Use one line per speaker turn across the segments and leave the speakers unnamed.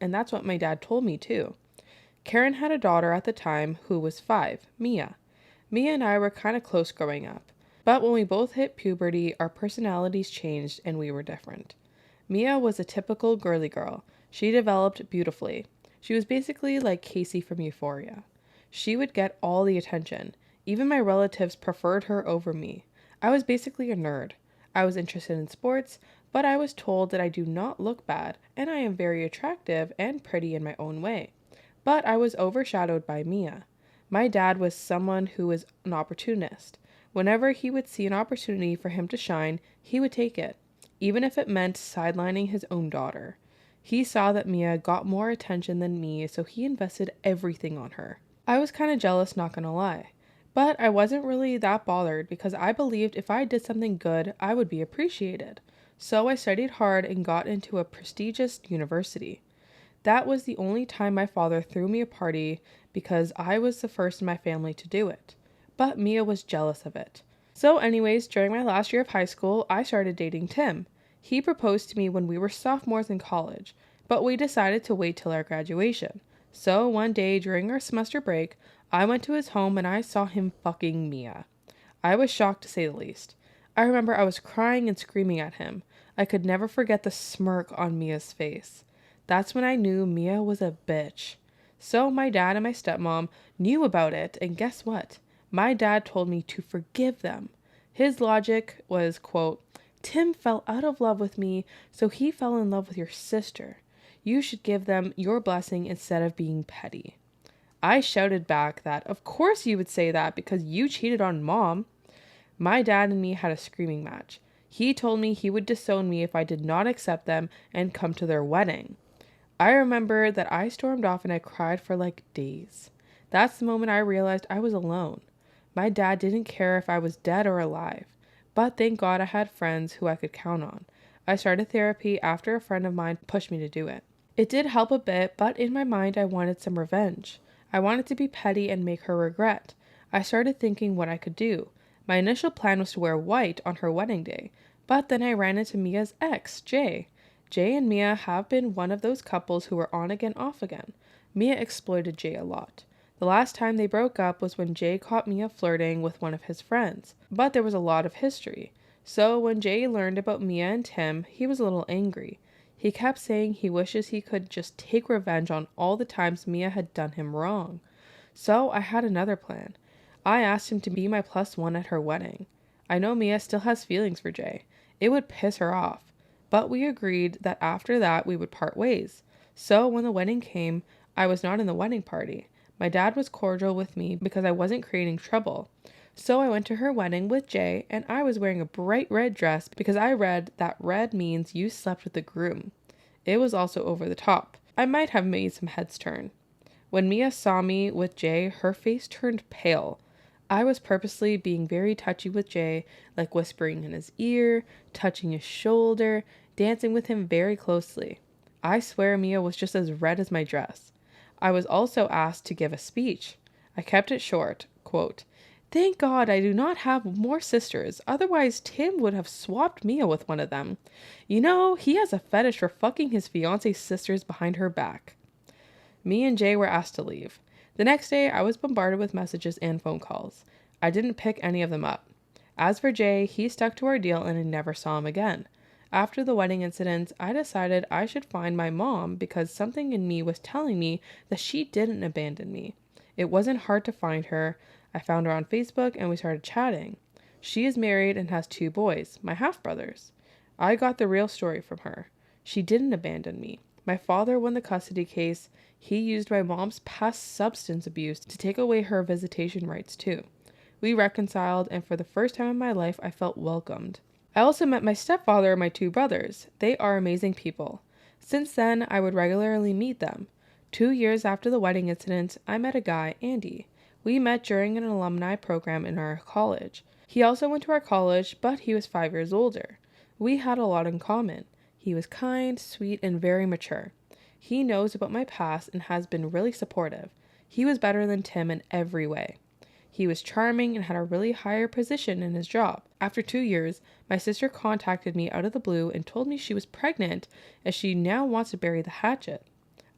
And that's what my dad told me too. Karen had a daughter at the time who was 5, Mia. Mia and I were kind of close growing up. But when we both hit puberty, our personalities changed and we were different. Mia was a typical girly girl. She developed beautifully. She was basically like Casey from Euphoria. She would get all the attention. Even my relatives preferred her over me. I was basically a nerd. I was interested in sports, but I was told that I do not look bad, and I am very attractive and pretty in my own way. But I was overshadowed by Mia. My dad was someone who was an opportunist. Whenever he would see an opportunity for him to shine, he would take it, even if it meant sidelining his own daughter. He saw that Mia got more attention than me, so he invested everything on her. I was kind of jealous, not gonna lie. But I wasn't really that bothered because I believed if I did something good, I would be appreciated. So I studied hard and got into a prestigious university. That was the only time my father threw me a party because I was the first in my family to do it. But Mia was jealous of it. So anyways, during my last year of high school, I started dating Tim. He proposed to me when we were sophomores in college, but we decided to wait till our graduation. So one day during our semester break, I went to his home and I saw him fucking Mia. I was shocked to say the least. I remember I was crying and screaming at him. I could never forget the smirk on Mia's face. That's when I knew Mia was a bitch. So my dad and my stepmom knew about it, and guess what? My dad told me to forgive them. His logic was, quote, Tim fell out of love with me, so he fell in love with your sister. You should give them your blessing instead of being petty. I shouted back that, of course you would say that because you cheated on mom. My dad and me had a screaming match. He told me he would disown me if I did not accept them and come to their wedding. I remember that I stormed off and I cried for like days. That's the moment I realized I was alone. My dad didn't care if I was dead or alive, but thank God I had friends who I could count on. I started therapy after a friend of mine pushed me to do it. It did help a bit, but in my mind I wanted some revenge. I wanted to be petty and make her regret. I started thinking what I could do. My initial plan was to wear white on her wedding day, but then I ran into Mia's ex, Jay. Jay and Mia have been one of those couples who were on again, off again. Mia exploited Jay a lot. The last time they broke up was when Jay caught Mia flirting with one of his friends, but there was a lot of history. So when Jay learned about Mia and Tim, he was a little angry. He kept saying he wishes he could just take revenge on all the times Mia had done him wrong. So I had another plan. I asked him to be my +1 at her wedding. I know Mia still has feelings for Jay. It would piss her off. But we agreed that after that we would part ways. So when the wedding came, I was not in the wedding party. My dad was cordial with me because I wasn't creating trouble. So I went to her wedding with Jay, and I was wearing a bright red dress because I read that red means you slept with the groom. It was also over the top. I might have made some heads turn. When Mia saw me with Jay, her face turned pale. I was purposely being very touchy with Jay, like whispering in his ear, touching his shoulder, dancing with him very closely. I swear Mia was just as red as my dress. I was also asked to give a speech. I kept it short, quote, Thank God I do not have more sisters, otherwise Tim would have swapped Mia with one of them. You know, he has a fetish for fucking his fiance's sisters behind her back. Me and Jay were asked to leave. The next day, I was bombarded with messages and phone calls. I didn't pick any of them up. As for Jay, he stuck to our deal and I never saw him again. After the wedding incident, I decided I should find my mom because something in me was telling me that she didn't abandon me. It wasn't hard to find her. I found her on Facebook and we started chatting. She is married and has 2 boys, my half-brothers. I got the real story from her. She didn't abandon me. My father won the custody case. He used my mom's past substance abuse to take away her visitation rights too. We reconciled, and for the first time in my life, I felt welcomed. I also met my stepfather and my 2 brothers. They are amazing people. Since then, I would regularly meet them. 2 years after the wedding incident, I met a guy, Andy. We met during an alumni program in our college. He also went to our college, but he was 5 years older. We had a lot in common. He was kind, sweet, and very mature. He knows about my past and has been really supportive. He was better than Tim in every way. He was charming and had a really higher position in his job. After 2 years, my sister contacted me out of the blue and told me she was pregnant and she now wants to bury the hatchet.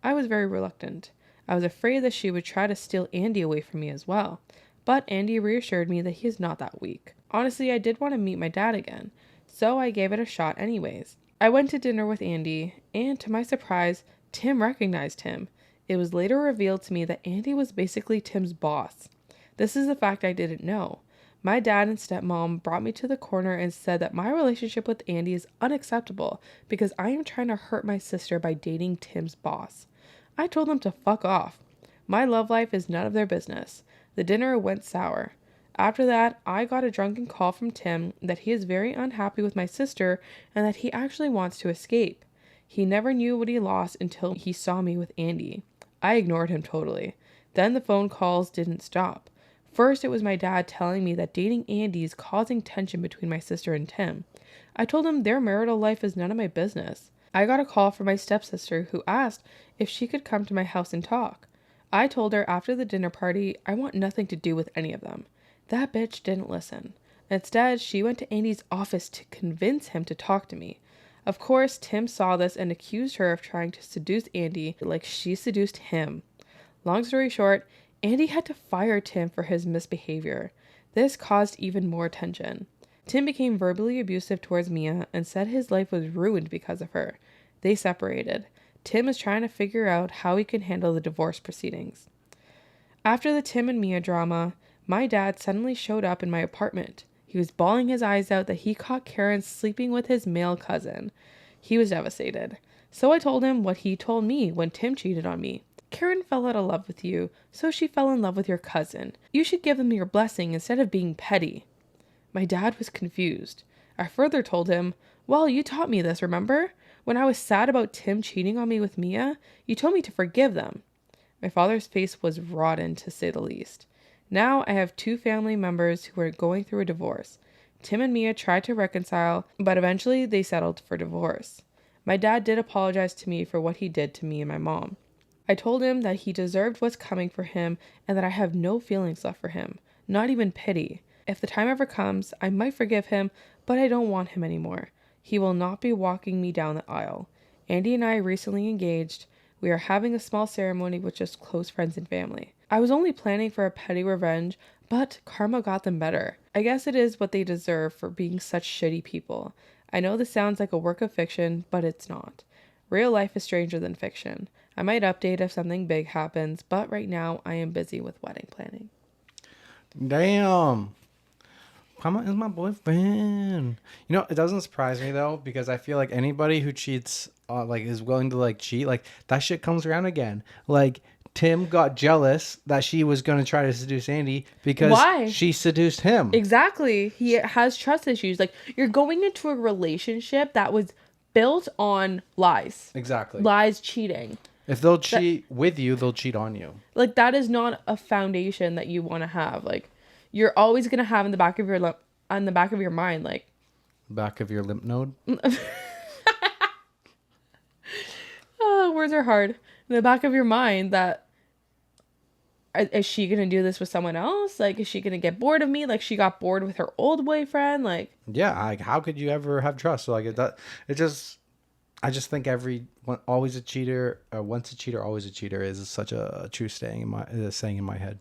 I was very reluctant. I was afraid that she would try to steal Andy away from me as well. But Andy reassured me that he is not that weak. Honestly, I did want to meet my dad again, so I gave it a shot anyways. I went to dinner with Andy, and to my surprise, Tim recognized him. It was later revealed to me that Andy was basically Tim's boss. This is a fact I didn't know. My dad and stepmom brought me to the corner and said that my relationship with Andy is unacceptable because I am trying to hurt my sister by dating Tim's boss. I told them to fuck off. My love life is none of their business. The dinner went sour. After that, I got a drunken call from Tim that he is very unhappy with my sister and that he actually wants to escape. He never knew what he lost until he saw me with Andy. I ignored him totally. Then the phone calls didn't stop. First, it was my dad telling me that dating Andy is causing tension between my sister and Tim. I told him their marital life is none of my business. I got a call from my stepsister who asked if she could come to my house and talk. I told her after the dinner party I want nothing to do with any of them. That bitch didn't listen. Instead, she went to Andy's office to convince him to talk to me. Of course, Tim saw this and accused her of trying to seduce Andy like she seduced him. Long story short, Andy had to fire Tim for his misbehavior. This caused even more tension. Tim became verbally abusive towards Mia and said his life was ruined because of her. They separated. Tim is trying to figure out how he can handle the divorce proceedings. After the Tim and Mia drama, my dad suddenly showed up in my apartment. He was bawling his eyes out that he caught Karen sleeping with his male cousin. He was devastated. So I told him what he told me when Tim cheated on me. Karen fell out of love with you, so she fell in love with your cousin. You should give them your blessing instead of being petty. My dad was confused. I further told him, well, you taught me this, remember? When I was sad about Tim cheating on me with Mia, you told me to forgive them. My father's face was rotten, to say the least. Now I have 2 family members who are going through a divorce. Tim and Mia tried to reconcile, but eventually they settled for divorce. My dad did apologize to me for what he did to me and my mom. I told him that he deserved what's coming for him and that I have no feelings left for him, not even pity. If the time ever comes, I might forgive him, but I don't want him anymore. He will not be walking me down the aisle. Andy and I recently engaged. We are having a small ceremony with just close friends and family. I was only planning for a petty revenge, but karma got them better. I guess it is what they deserve for being such shitty people. I know this sounds like a work of fiction, but it's not. Real life is stranger than fiction. I might update if something big happens, but right now I am busy with wedding planning.
Damn. Karma is my boyfriend. You know, it doesn't surprise me though, because I feel like anybody who cheats, is willing to cheat, that shit comes around again. Tim got jealous that she was going to try to seduce Andy because
Why?
she seduced him.
Exactly. He has trust issues. You're going into a relationship that was built on lies.
Exactly.
Lies, cheating.
If they'll cheat with you, they'll cheat on you.
That is not a foundation that you want to have. You're always going to have in the back of your mind,
Back of your lymph node?
Oh, words are hard. In the back of your mind that, is she going to do this with someone else? Is she going to get bored of me? She got bored with her old boyfriend?
Yeah, how could you ever have trust? I just think always a cheater, once a cheater, always a cheater is such a true saying in my head.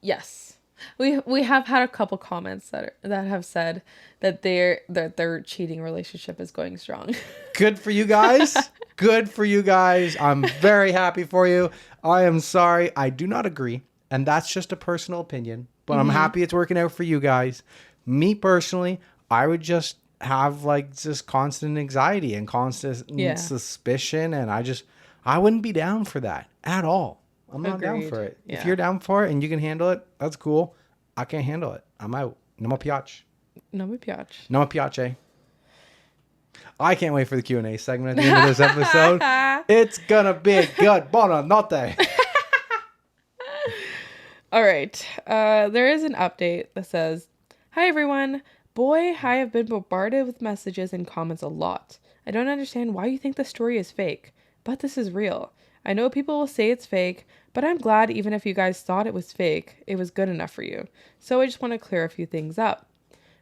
Yes. We have had a couple comments that have said that their cheating relationship is going strong.
Good for you guys. Good for you guys. I'm very happy for you. I am sorry. I do not agree. And that's just a personal opinion. But I'm happy it's working out for you guys. Me personally, I would just have just constant anxiety and constant suspicion. And I wouldn't be down for that at all. I'm not down for it. Yeah. If you're down for it and you can handle it, that's cool. I can't handle it. I'm out. No me piace.
No me piace.
No me piace. I can't wait for the Q&A segment at the end of this episode. It's gonna be good. Buonanotte.
All right. There is an update that says, "Hi everyone. Boy, I have been bombarded with messages and comments a lot. I don't understand why you think the story is fake, but this is real. I know people will say it's fake, but I'm glad even if you guys thought it was fake, it was good enough for you. So I just want to clear a few things up.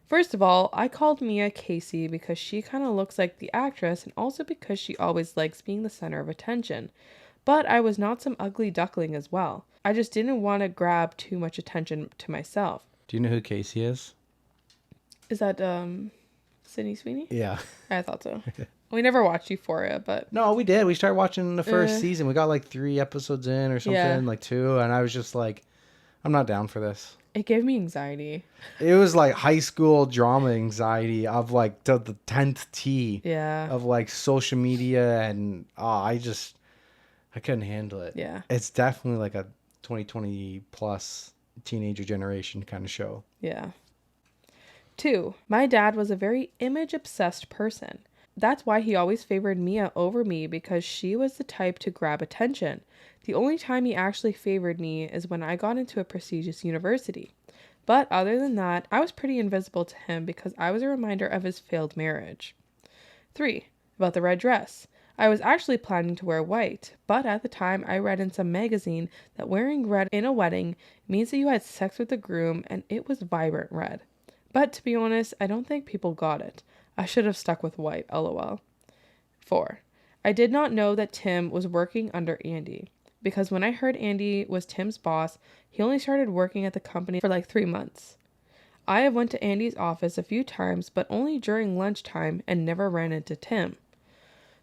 First of all, I called Mia Casey because she kind of looks like the actress and also because she always likes being the center of attention. But I was not some ugly duckling as well. I just didn't want to grab too much attention to myself.
Do you know who Casey is?
Is that Sydney Sweeney?
Yeah.
I thought so. We never watched Euphoria, but...
No, we did. We started watching the first season. We got like 3 episodes in or something, like 2. And I was just like, I'm not down for this.
It gave me anxiety.
It was like high school drama anxiety of like the 10th T.
Yeah.
Of like social media and I couldn't handle it.
Yeah.
It's definitely like a 2020 plus teenager generation kind of show.
Yeah. 2, my dad was a very image-obsessed person. That's why he always favored Mia over me because she was the type to grab attention. The only time he actually favored me is when I got into a prestigious university. But other than that, I was pretty invisible to him because I was a reminder of his failed marriage. 3, about the red dress. I was actually planning to wear white, but at the time I read in some magazine that wearing red in a wedding means that you had sex with the groom and it was vibrant red. But to be honest, I don't think people got it. I should have stuck with white, lol. 4, I did not know that Tim was working under Andy, because when I heard Andy was Tim's boss, he only started working at the company for like 3 months. I have went to Andy's office a few times, but only during lunchtime and never ran into Tim.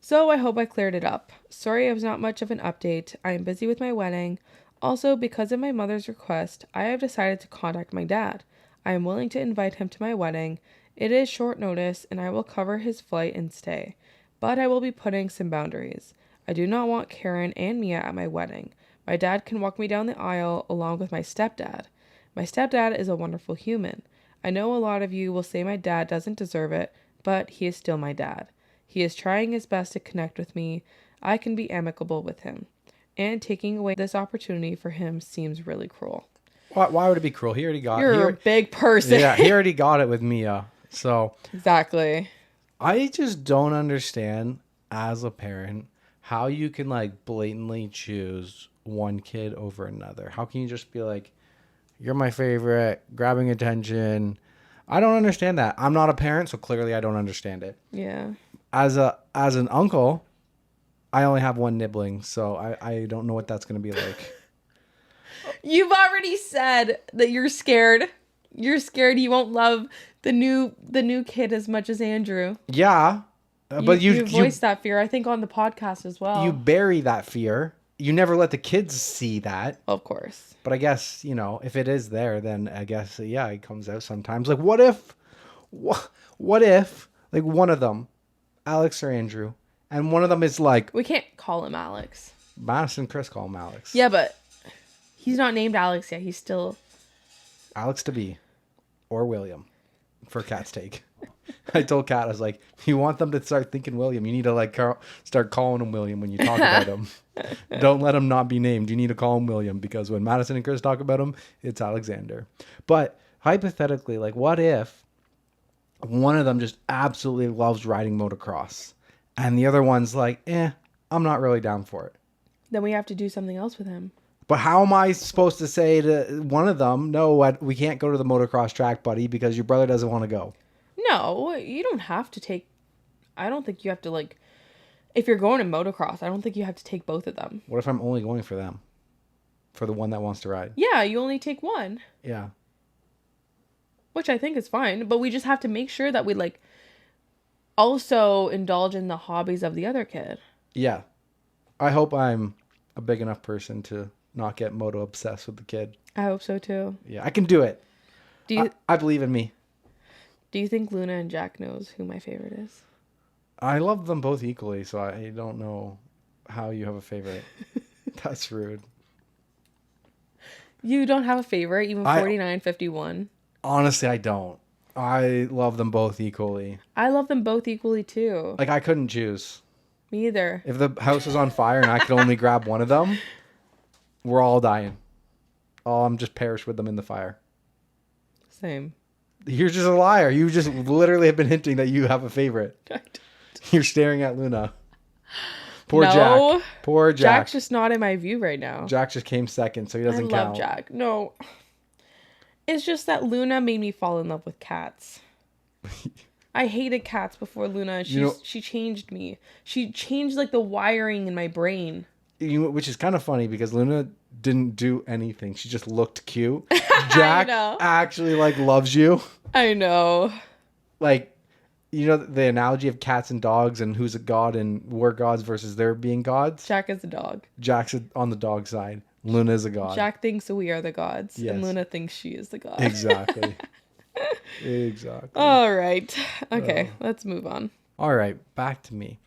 So I hope I cleared it up. Sorry it was not much of an update. I am busy with my wedding. Also, because of my mother's request, I have decided to contact my dad. I am willing to invite him to my wedding. It is short notice, and I will cover his flight and stay. But I will be putting some boundaries. I do not want Karen and Mia at my wedding. My dad can walk me down the aisle along with my stepdad. My stepdad is a wonderful human. I know a lot of you will say my dad doesn't deserve it, but he is still my dad. He is trying his best to connect with me. I can be amicable with him. And taking away this opportunity for him seems really cruel.
Why would it be cruel? He already got it.
You're a big person.
Yeah, he already got it with Mia. So
Exactly.
I just don't understand as a parent how you can like blatantly choose one kid over another. How can you just be like, you're my favorite, grabbing attention? I don't understand that. I'm not a parent, so clearly I don't understand it.
Yeah.
As an uncle, I only have one nibbling, so I don't know what that's going to be like.
You've already said that you're scared. You're scared you won't love the new kid as much as Andrew.
Yeah. But
you voiced that fear, I think, on the podcast as well.
You bury that fear. You never let the kids see that.
Of course.
But I guess, if it is there, then I guess, yeah, it comes out sometimes. Like, what if, like, one of them, Alex or Andrew, and one of them is like...
We can't call him Alex.
Madison and Chris call him Alex.
Yeah, but he's not named Alex yet. He's still...
Alex to be. Or William. For Kat's take. I told Kat, I was like, you want them to start thinking William, you need to like start calling him William when you talk about him. Don't let him not be named. You need to call him William, because when Madison and Chris talk about him, it's Alexander. But hypothetically, like, what if one of them just absolutely loves riding motocross and the other one's like, I'm not really down for it?
Then we have to do something else with him.
But how am I supposed to say to one of them, no, we can't go to the motocross track, buddy, because your brother doesn't want to go?
No, you don't have to take... I don't think you have to, like... If you're going to motocross, I don't think you have to take both of them.
What if I'm only going for them? For the one that wants to ride?
Yeah, you only take one.
Yeah.
Which I think is fine, but we just have to make sure that we, like, also indulge in the hobbies of the other kid.
Yeah. I hope I'm a big enough person to not get moto obsessed with the kid.
I hope so, too.
Yeah, I can do it.
Do
I believe in me.
Do you think Luna and Jack knows who my favorite is?
I love them both equally, so I don't know how you have a favorite. That's rude.
You don't have a favorite, even 49-51?
Honestly, I don't. I love them both equally.
I love them both equally, too.
Like, I couldn't choose.
Me either.
If the house was on fire and I could only grab one of them, we're all dying. I'm just perish with them in the fire.
Same.
You're just a liar. You just literally have been hinting that you have a favorite. You're staring at Luna. Poor Jack. Poor Jack.
Jack's just not in my view right now.
Jack just came second, so he doesn't count.
I love Jack. No. It's just that Luna made me fall in love with cats. I hated cats before Luna. She changed me. She changed like the wiring in my brain.
Which is kind of funny because Luna didn't do anything. She just looked cute. Jack actually like loves you.
I know.
Like, the analogy of cats and dogs and who's a god and we're gods versus there being gods.
Jack is a dog.
Jack's on the dog side. Luna is a god.
Jack thinks we are the gods.
Yes.
And Luna thinks she is the god.
Exactly. Exactly.
All right. Okay, let's move on.
All right, back to me.